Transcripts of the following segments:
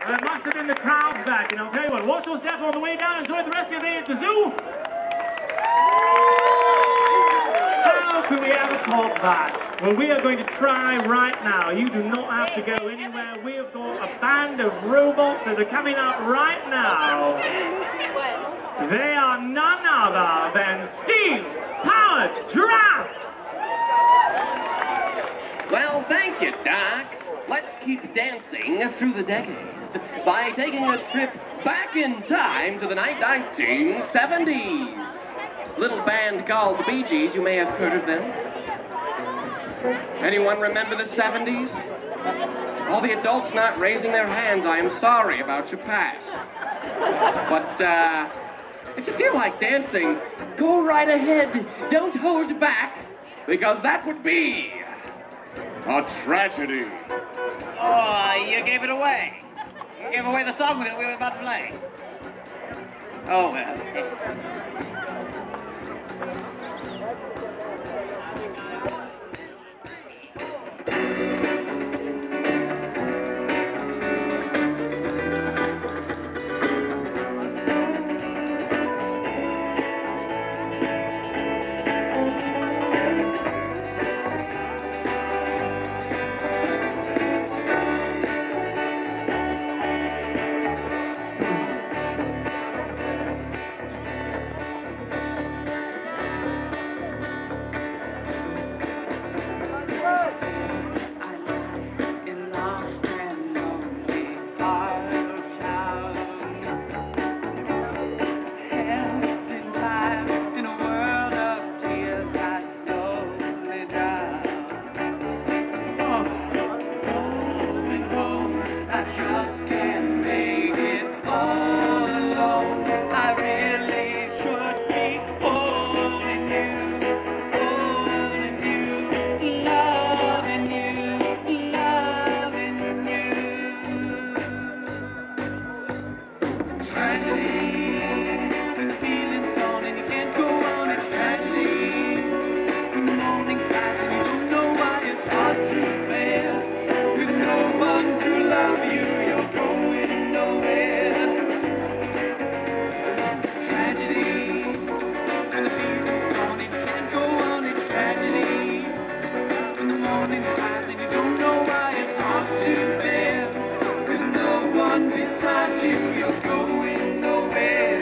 Well, it must have been the crowds back, and I'll tell you what, watch your step on the way down. Enjoy the rest of your day at the zoo. How can we ever talk back? Well, we are going to try right now. You do not have to go anywhere. We have got a band of robots that are coming out right now. They are none other than steam-powered Giraffe. Well, thank you, Doc. Let's keep dancing through the decades by taking a trip back in time to the 1970s. Little band called the Bee Gees, you may have heard of them. Anyone remember the 70s? All the adults not raising their hands, I am sorry about your past. But, if you feel like dancing, go right ahead. Don't hold back, because that would be a tragedy. Oh, you gave it away. You gave away the song that we were about to play. Oh, well. Just can't make it all alone. I really should be holding you, loving you, loving you. Tragedy, when the feeling's gone and you can't go on, it's tragedy. When the morning passes and you don't know why, it's hard to bear. With no one to love you, you're going nowhere. Tragedy, when the feeling's gone and you can't go on, it's tragedy. When the morning cries and you don't know why, it's hard to bear. With no one beside you, you're going nowhere.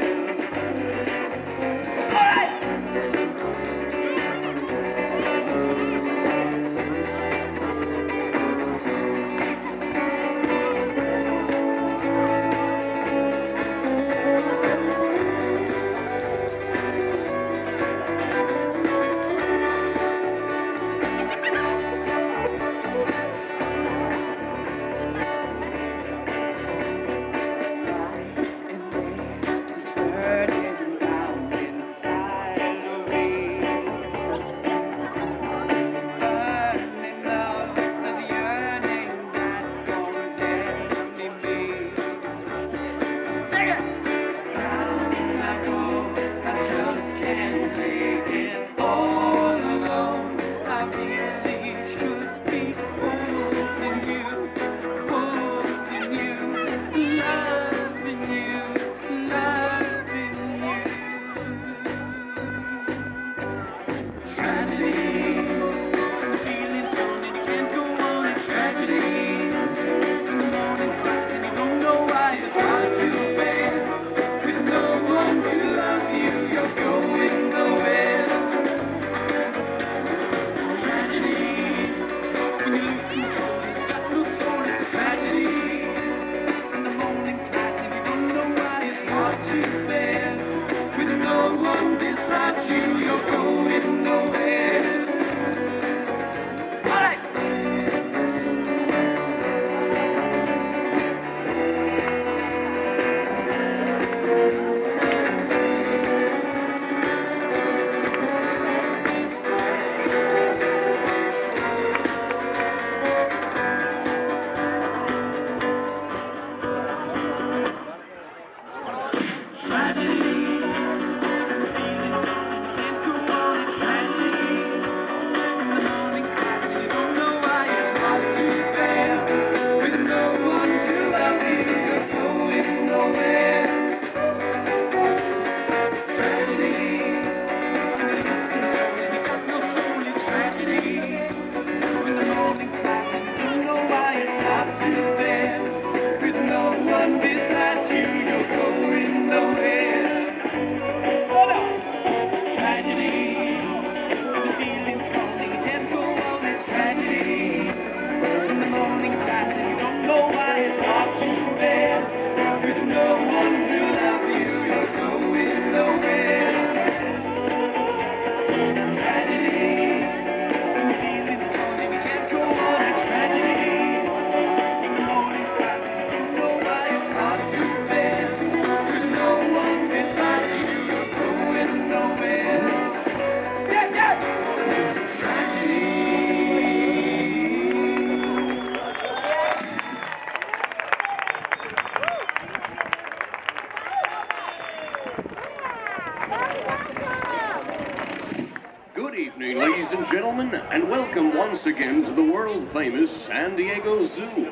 evening, ladies and gentlemen, and welcome once again to the world-famous San Diego Zoo.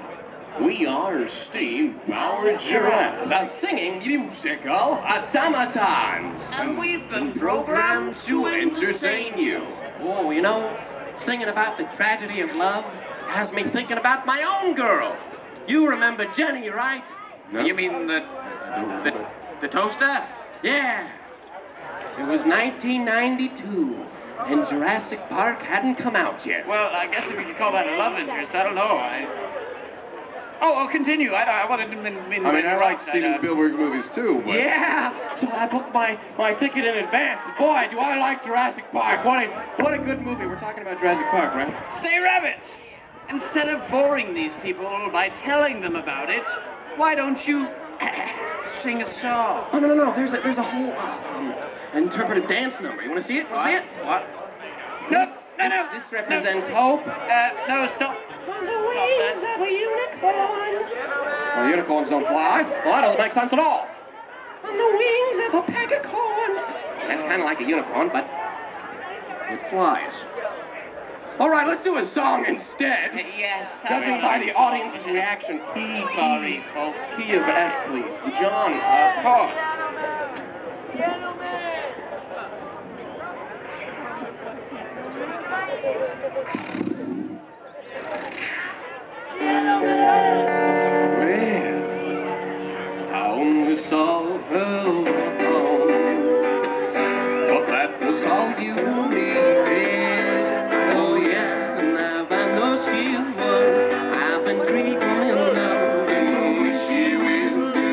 We are steam-powered Giraffe, the singing musical automatons. And we've been Programmed to entertain you. Oh, you know, singing about the tragedy of love has me thinking about my own girl. You remember Jenny, right? No. You mean the toaster? Yeah. It was 1992, and Jurassic Park hadn't come out yet. Well, I guess if you could call that a love interest, I don't know. Oh, continue. I wanted to I like Steven Spielberg's movies too, but... Yeah, so I booked my ticket in advance. Boy, do I like Jurassic Park. What a good movie. We're talking about Jurassic Park, right? Say, Rabbit, instead of boring these people by telling them about it, why don't you sing a song? Oh, no. There's a whole interpretive dance number. You want to see it? See it? What? No. This represents hope. No, stop. On the wings of a unicorn. Well, unicorns don't fly. Well, that doesn't make sense at all. On the wings of a pegacorn. That's kind of like a unicorn, but it flies. All right, let's do a song instead. Yes. Judging by the audience's reaction, Sorry, folks. key of S, please. John, of course. I only saw her alone, but that was all you needed. Oh yeah, and now I know she's one I've been dreaming of, and only she will do.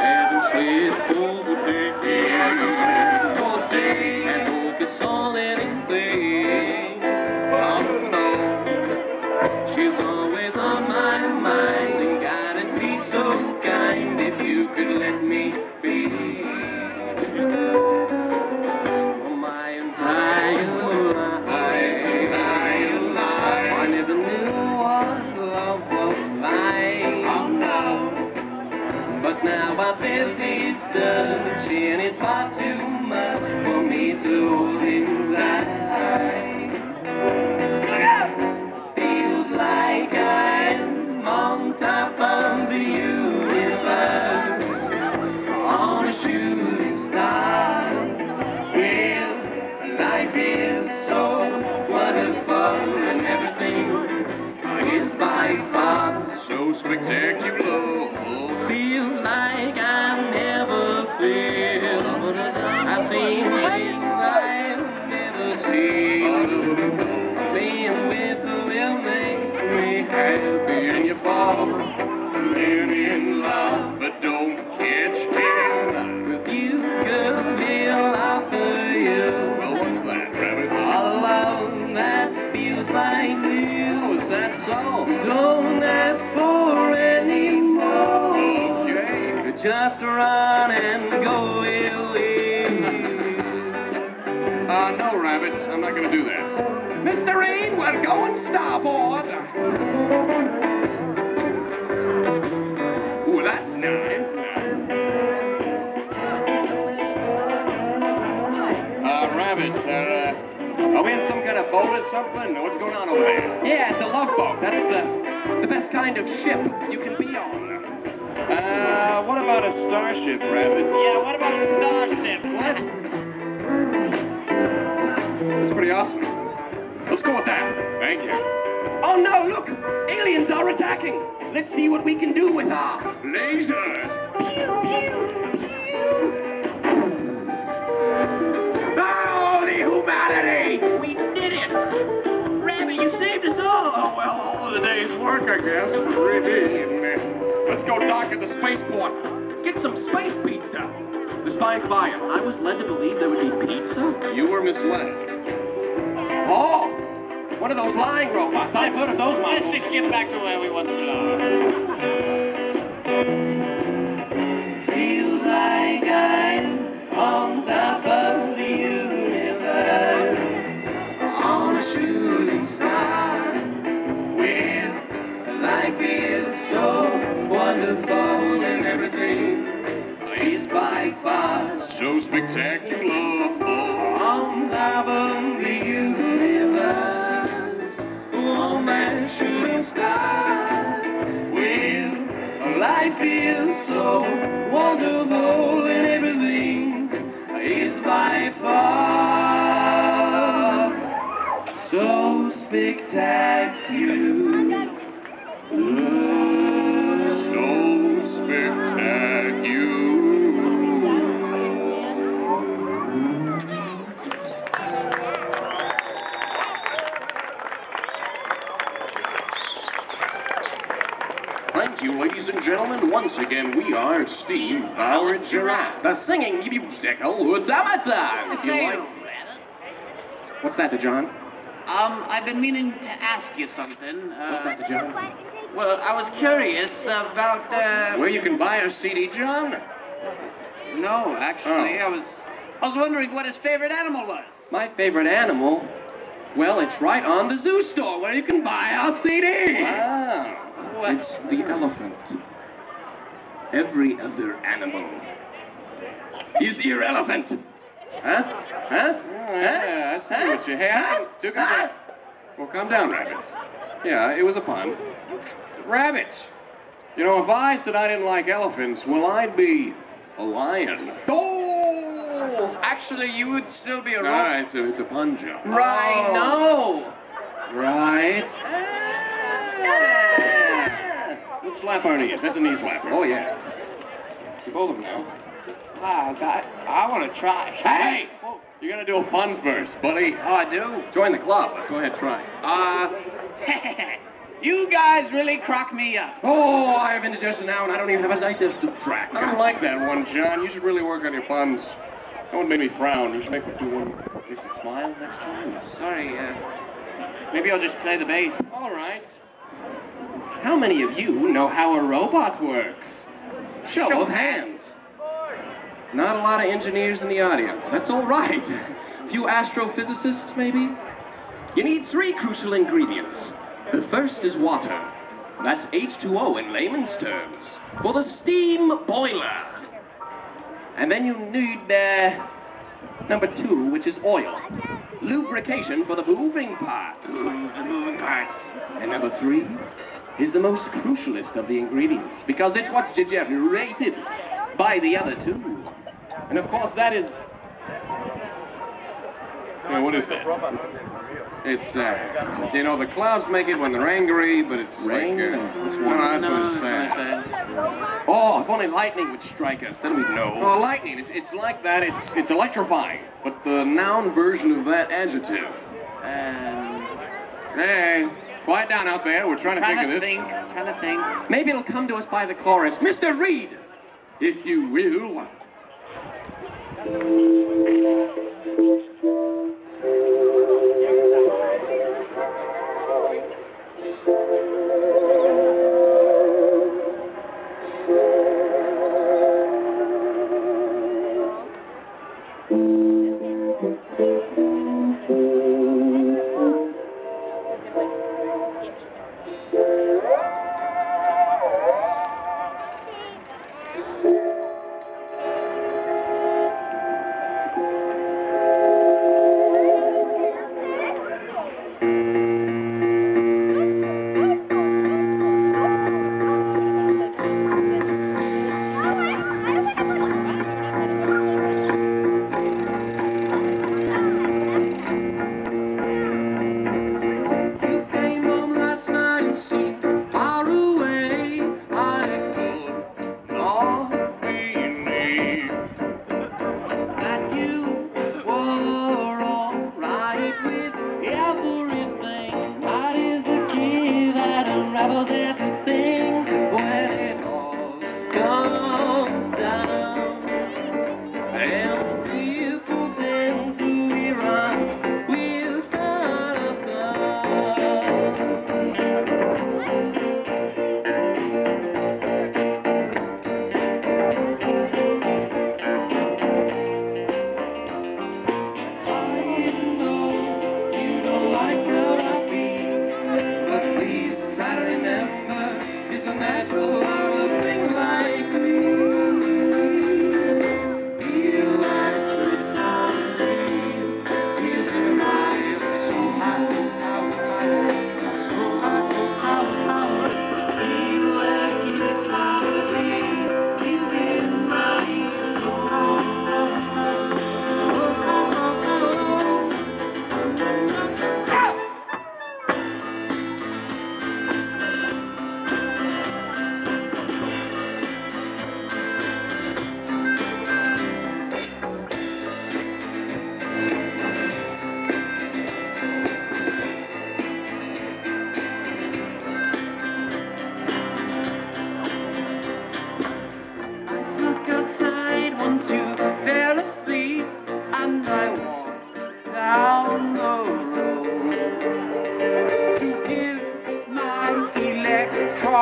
Heaven sweet cold day, yes, it's sweet cold day, and hope it's all anything. Oh no, she's always on my mind and guiding me so kind. If you could let me be for my entire life, I never knew what love was like. Oh no, but now I felt its touch, and it's far too much for me to hold inside. Feels like I'm on top of the universe, on a shooting star. Well, life is so wonderful, and everything is by far so spectacular. Feels like I never feel. I've seen things I've never seen. Being with you will make me happy, and you fall in love, but don't catch him. With you, girls will offer you. Well, what's that, Rabbit? A love that feels like this. Oh, is that so? Don't ask for any more. Okay. Just run and go, no, Rabbits, I'm not gonna do that. Mr. Reed, we're going starboard. Ooh, that's nice. Rabbits, are we in some kind of boat or something? What's going on over there? Yeah, it's a love boat. That's the best kind of ship you can be on. What about a starship, Rabbits? Yeah, what about a starship? What? That's pretty awesome. Let's go with that. Thank you. Oh no, look! Aliens are attacking! Let's see what we can do with our lasers. Pew, pew, pew. Oh, the humanity! We did it! Rabbit, you saved us all! Oh, well, all of the day's work, I guess. Let's go dock at the spaceport. Get some space pizza. The spine's fire. I was led to believe there would be pizza. You were misled. Oh! One of those lying robots. I've heard of those models. Let's just get back to where we once belonged. Feels like I'm on top of the universe, on a shooting star. Well, life is so wonderful, and everything is is by far so spectacular. on top of the universe. Oh man, shooting star. Well, life is so wonderful and everything is by far so spectacular. So spectacular. Thank you, ladies and gentlemen. Once again, we are steam-powered Giraffe, the singing musical automatons. Say, What's that, John? I've been meaning to ask you something. What's that, John? Well, I was curious about, Where you can buy a CD, John? No, actually, Oh. I was wondering what his favorite animal was. My favorite animal? Well, it's right on the zoo store where you can buy our CD. Wow. What? It's the elephant. Every other animal is irrelevant. Huh? Huh? Yeah, I see what you had. Took it. Well, calm down, Rabbit. Yeah, it was a pun. Rabbit. You know, if I said I didn't like elephants, well, I'd be a lion. Oh! Actually, you would still be a Nah, it's a pun joke. rhino. Right. Let's slap our knees. That's a knee slapper. Oh, yeah. You both of them now. Wow, I want to try. Hey! You gotta do a pun first, buddy. Oh, I do? Join the club. Go ahead, try. You guys really crock me up. Oh, I have indigestion now, and I don't even have a digestive tract. I don't like that one, John. You should really work on your puns. That one made me frown. You should make me do one that makes me smile next time. Sorry, maybe I'll just play the bass. All right. How many of you know how a robot works? Show of hands. Not a lot of engineers in the audience. That's all right. A few astrophysicists, maybe? You need 3 crucial ingredients. The first is water. That's H2O in layman's terms. For the steam boiler. And then you need, number 2, which is oil. Lubrication for the moving parts. The moving parts. And number 3 is the most crucialist of the ingredients, because it's what's generated by the other 2. And of course that is... Yeah, what is that? It's, you know, the clouds make it when they're angry, but it's Rain? like, That's no, one. that's what it's saying. Oh, if only lightning would strike us, then we'd know. Oh, lightning, it's like that, it's electrifying, but the noun version of that adjective. Hey, quiet down out there, we're trying to think of this. Trying to think. Maybe it'll come to us by the chorus. Mr. Reed, if you will.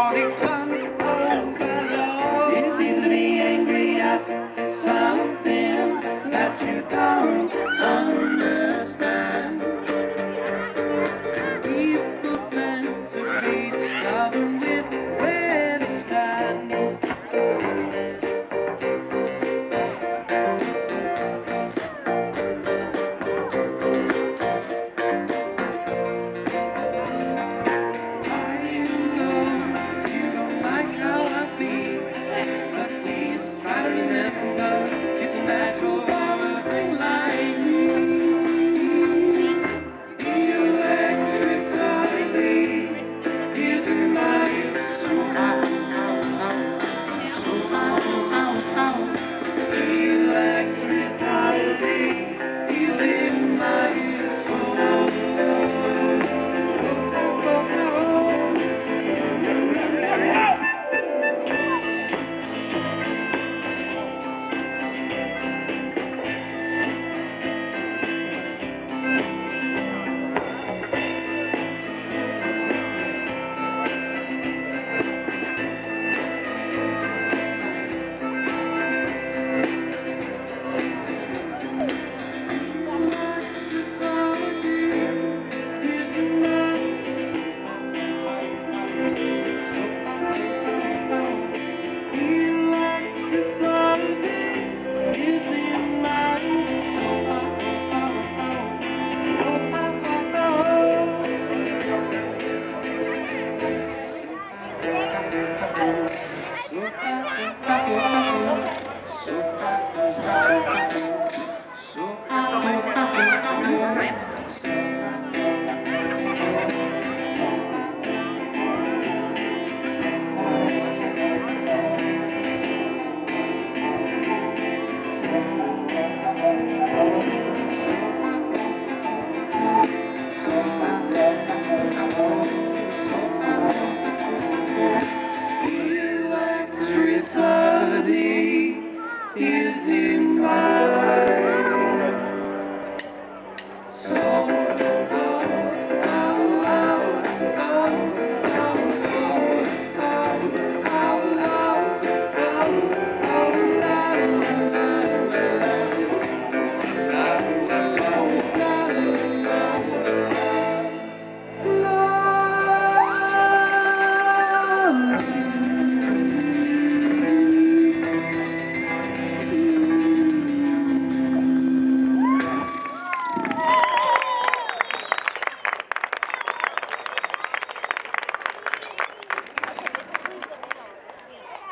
morning sun. It's easy to be angry at something that you don't understand. People tend to be stubborn with where they stand. Try to remember, it's a natural form of thing like electricity is in my soul. Electricity is in my soul. Electricity is in my soul.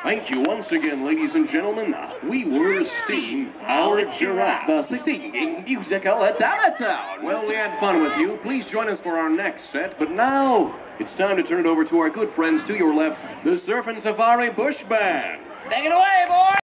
Thank you once again, ladies and gentlemen. We were Steam Our Giraffe, The singing musical automaton. Well, we had fun with you. Please join us for our next set. But now, it's time to turn it over to our good friends to your left, the Surf and Safari Bush Band. Take it away, boy!